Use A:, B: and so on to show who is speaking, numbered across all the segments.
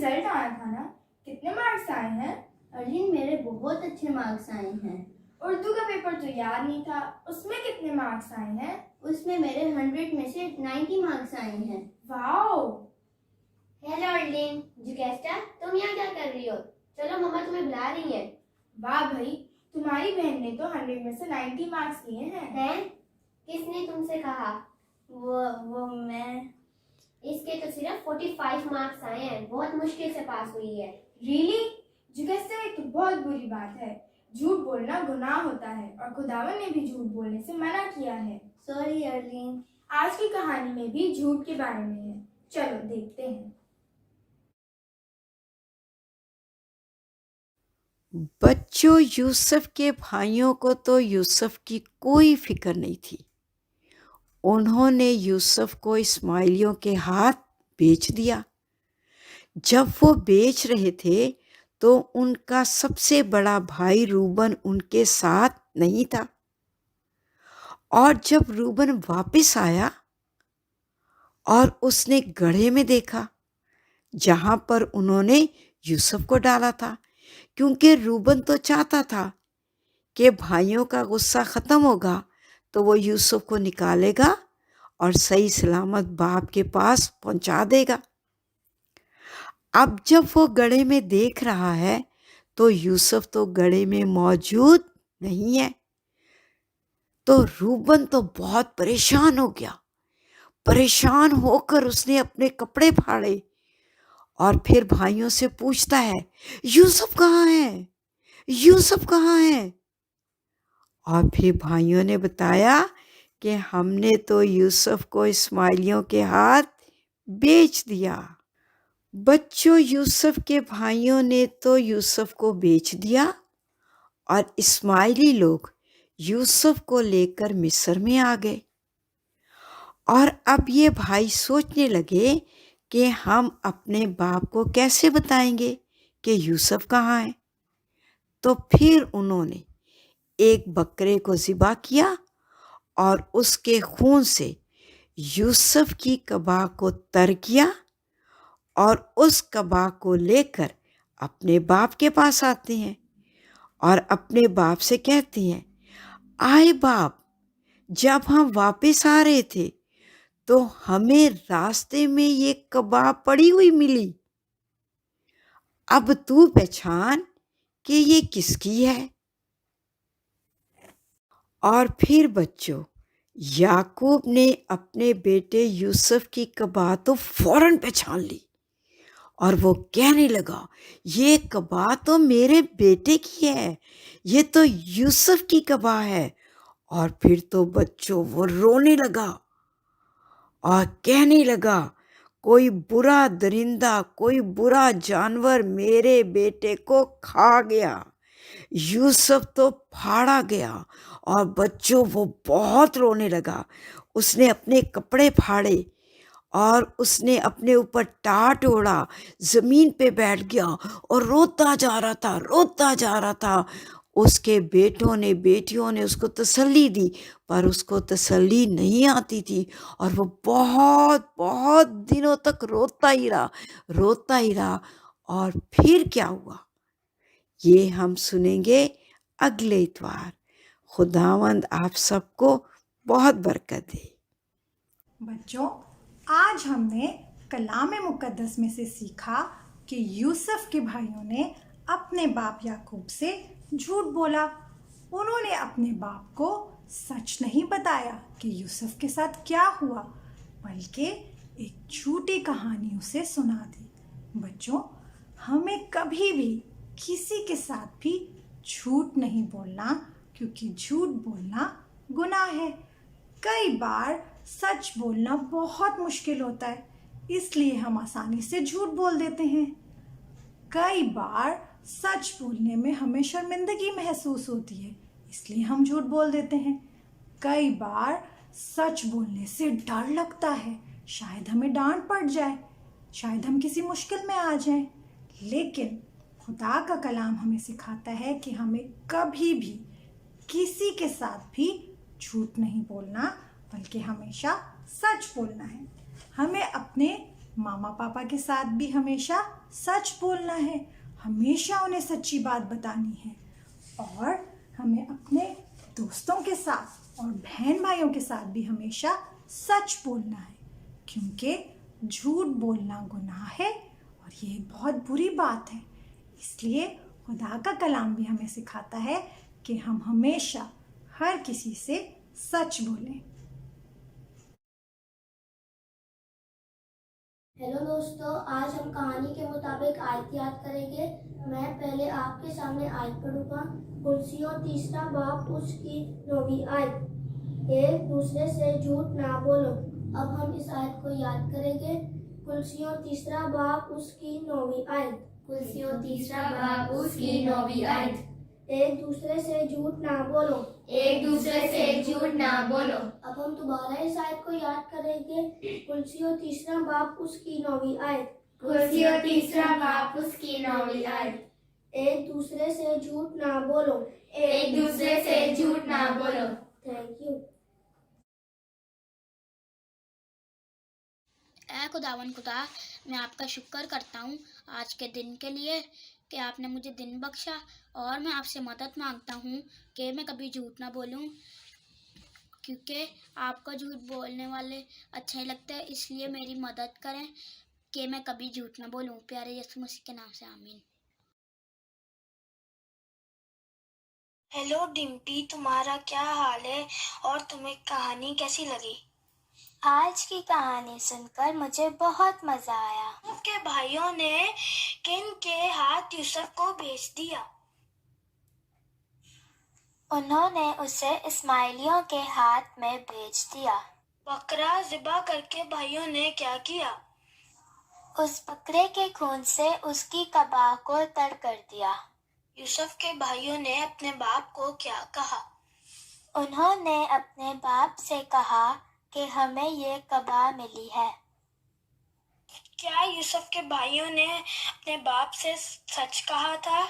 A: Result आया था ना, कितने मार्क्स आए हैं?
B: अर्जुन, मेरे बहुत अच्छे मार्क्स आए हैं।
A: उर्दू का पेपर तो याद नहीं था, उसमें कितने मार्क्स आए हैं?
B: उसमें मेरे 100 में से 90 मार्क्स आए हैं।
A: वाओ!
B: हेलो अर्जुन, जुगेस्टा, तुम यहाँ क्या कर रही हो? चलो, मम्मा तुम्हें बुला रही है।
A: वाह भाई, तुम्हारी बहन ने तो 100 में से 90 मार्क्स लिए हैं।
B: किसने तुमसे कहा? वो मैं। इसके तो सिर्फ 45 मार्क्स आए हैं, बहुत मुश्किल से पास हुई है।
A: रियली? जुगेस्टा, ये तो बहुत बुरी बात है। झूठ बोलना गुनाह होता है और खुदावन ने भी झूठ बोलने से मना किया है।
B: सॉरी अर्जुन।
A: आज की कहानी में भी झूठ के बारे में है, चलो देखते हैं।
C: बच्चों, यूसुफ के भाइयों को तो यूसुफ की कोई फिक्र नहीं थी। उन्होंने यूसुफ को इस्माइलियों के हाथ बेच दिया। जब वो बेच रहे थे तो उनका सबसे बड़ा भाई रूबन उनके साथ नहीं था। और जब रूबन वापस आया और उसने गड्ढे में देखा जहां पर उन्होंने यूसुफ को डाला था, क्योंकि रूबन तो चाहता था कि भाइयों का गुस्सा ख़त्म होगा तो वो यूसुफ को निकालेगा और सही सलामत बाप के पास पहुंचा देगा। अब जब वो गड्ढे में देख रहा है तो यूसुफ तो गड्ढे में मौजूद नहीं है। तो रूबन तो बहुत परेशान हो गया। परेशान होकर उसने अपने कपड़े फाड़े और फिर भाइयों से पूछता है, यूसुफ कहाँ है? यूसुफ कहाँ है? और फिर भाइयों ने बताया कि हमने तो यूसुफ को इस्माइलियों के हाथ बेच दिया। बच्चों, यूसुफ के भाइयों ने तो यूसुफ को बेच दिया और इस्माइली लोग यूसुफ को लेकर मिस्र में आ गए। और अब ये भाई सोचने लगे कि हम अपने बाप को कैसे बताएंगे कि यूसुफ कहाँ है। तो फिर उन्होंने एक बकरे को ज़िबा किया और उसके खून से यूसुफ की कबाह को तर किया और उस कबाह को लेकर अपने बाप के पास आते हैं और अपने बाप से कहते हैं, आए बाप, जब हम वापस आ रहे थे तो हमें रास्ते में ये कबाह पड़ी हुई मिली। अब तू पहचान कि ये किसकी है। और फिर बच्चों, याकूब ने अपने बेटे यूसुफ की कबाह तो फौरन पहचान ली और वो कहने लगा, ये कबाह तो मेरे बेटे की है, ये तो यूसुफ की कबाह है। और फिर तो बच्चों वो रोने लगा और कहने लगा, कोई बुरा दरिंदा, कोई बुरा जानवर मेरे बेटे को खा गया। यूसुफ तो फाड़ा गया और बच्चों वो बहुत रोने लगा। उसने अपने कपड़े फाड़े और उसने अपने ऊपर टाट ओढ़ा, ज़मीन पे बैठ गया और रोता जा रहा था, रोता जा रहा था। उसके बेटों ने, बेटियों ने उसको तसल्ली दी, पर उसको तसल्ली नहीं आती थी और वो बहुत बहुत दिनों तक रोता ही रहा, रोता ही रहा। और फिर क्या हुआ, ये हम सुनेंगे अगले इतवार। खुदावंद आप सबको बहुत बरकत दे।
D: बच्चों, आज हमने कलाम मुकद्दस में से सीखा कि यूसुफ के भाइयों ने अपने बाप याकूब से झूठ बोला। उन्होंने अपने बाप को सच नहीं बताया कि यूसुफ के साथ क्या हुआ, बल्कि एक झूठी कहानी उसे सुना दी। बच्चों, हमें कभी भी किसी के साथ भी झूठ नहीं बोलना, क्योंकि झूठ बोलना गुनाह है। कई बार सच बोलना बहुत मुश्किल होता है, इसलिए हम आसानी से झूठ बोल देते हैं। कई बार सच बोलने में हमें शर्मिंदगी महसूस होती है, इसलिए हम झूठ बोल देते हैं। कई बार सच बोलने से डर लगता है, शायद हमें डांट पड़ जाए, शायद हम किसी मुश्किल में आ जाएं। लेकिन खुदा का कलाम हमें सिखाता है कि हमें कभी भी किसी के साथ भी झूठ नहीं बोलना, बल्कि हमेशा सच बोलना है। हमें अपने मामा पापा के साथ भी हमेशा सच बोलना है, हमेशा उन्हें सच्ची बात बतानी है। और हमें अपने दोस्तों के साथ और बहन भाइयों के साथ भी हमेशा सच बोलना है, क्योंकि झूठ बोलना गुनाह है और ये एक बहुत बुरी बात है। इसलिए खुदा का कलाम भी हमें सिखाता है कि हम हमेशा हर किसी से सच बोलें।
B: हेलो दोस्तों, आज हम कहानी के मुताबिक आयत याद करेंगे। मैं पहले आपके सामने आयत पढ़ूंगा। कुलसियों 3 बाब उसकी 9वीं आयत। एक दूसरे से झूठ ना बोलो। अब हम इस आयत को याद करेंगे। कुलसियों 3 बाब उसकी 9वीं आयत।
E: कुलसियों 3 बाब उसकी 9वीं आयत।
B: एक दूसरे से झूठ ना बोलो।
E: एक दूसरे से झूठ ना बोलो।
B: अब हम दोबारा इस आयत को याद करेंगे। कुलसियों 3 बाब उसकी 9वीं आयत।
E: कुलसियों 3 बाब उसकी 9वीं आयत।
B: एक दूसरे से झूठ ना बोलो।
E: एक दूसरे से झूठ ना बोलो।
B: Thank you.
F: ऐ खुदावन खुदा, मैं आपका शुक्र करता हूँ आज के दिन के लिए कि आपने मुझे दिन बख्शा, और मैं आपसे मदद मांगता हूँ कि मैं कभी झूठ ना बोलूँ, क्योंकि आपको झूठ बोलने वाले अच्छे नहीं लगते। इसलिए मेरी मदद करें कि मैं कभी झूठ ना बोलूँ। प्यारे यीशु मसीह के नाम से आमीन।
A: हेलो डिम्पी, तुम्हारा क्या हाल है और तुम्हें कहानी कैसी लगी?
G: आज की कहानी सुनकर मुझे बहुत मजा आया।
A: आपके भाइयों ने किन के हाथ यूसुफ को बेच दिया?
G: उन्होंने उसे इस्माइलियों के हाथ में बेच दिया।
A: बकरा ज़िबा करके भाइयों ने क्या किया?
G: उस बकरे के खून से उसकी कबाह को तर कर दिया।
A: यूसुफ के भाइयों ने अपने बाप को क्या कहा?
G: उन्होंने अपने बाप से कहा कि हमें ये कबाह मिली है।
A: क्या यूसुफ के भाइयों ने अपने बाप से सच कहा था?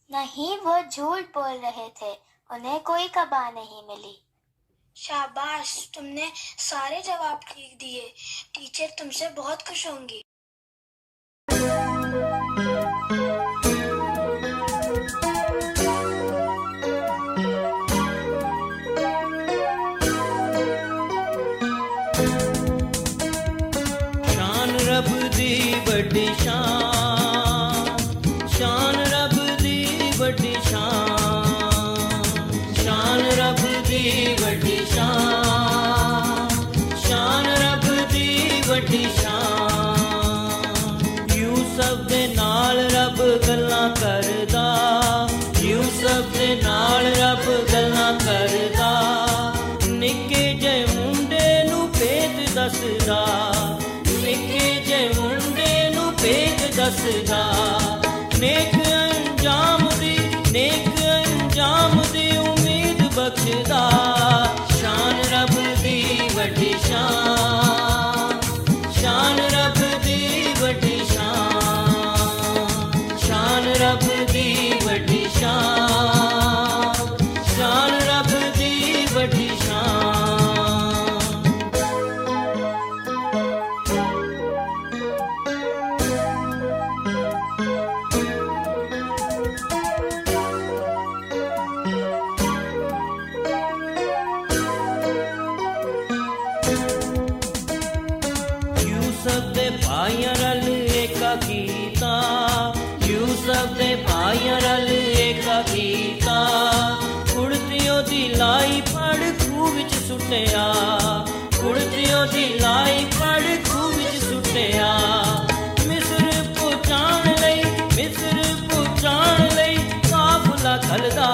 G: नहीं, वो झूठ बोल रहे थे। उन्हें कोई कबाह नहीं मिली।
A: शाबाश, तुमने सारे जवाब ठीक दिए। टीचर तुमसे बहुत खुश होंगी।
H: रब दी बड़ी शान, शान रब दी बड़ी शान, शान रब दी बड़ी शान, शान रब दी बड़ी शान। यूसुफ दे नाल रब गल्लां करदा, यूसुफ दे नाल रब गल्लां करदा। निक्के जे मुंडे नूं भेद दसदा, निक्के जे मुंडे नूं भेद दसदा। नेक अंजाम दी उम्मीद बख्शदा। शान रब दी वड्डी शान, शान रब दी वड्डी शान, शान रब दी वड्डी शान, शान रब दी वड्डी शान। यूसुफ दे भाइयां रल एका कीता, यूसुफ दे भाइयां रल एका कीता। कुड़तियों दी लाई फड़ खूह विच सुट्टिया, कुड़तियों दी लाई फड़ खूह विच सुट्टिया। मिस्र पहुंचाण लई काफला खलदा।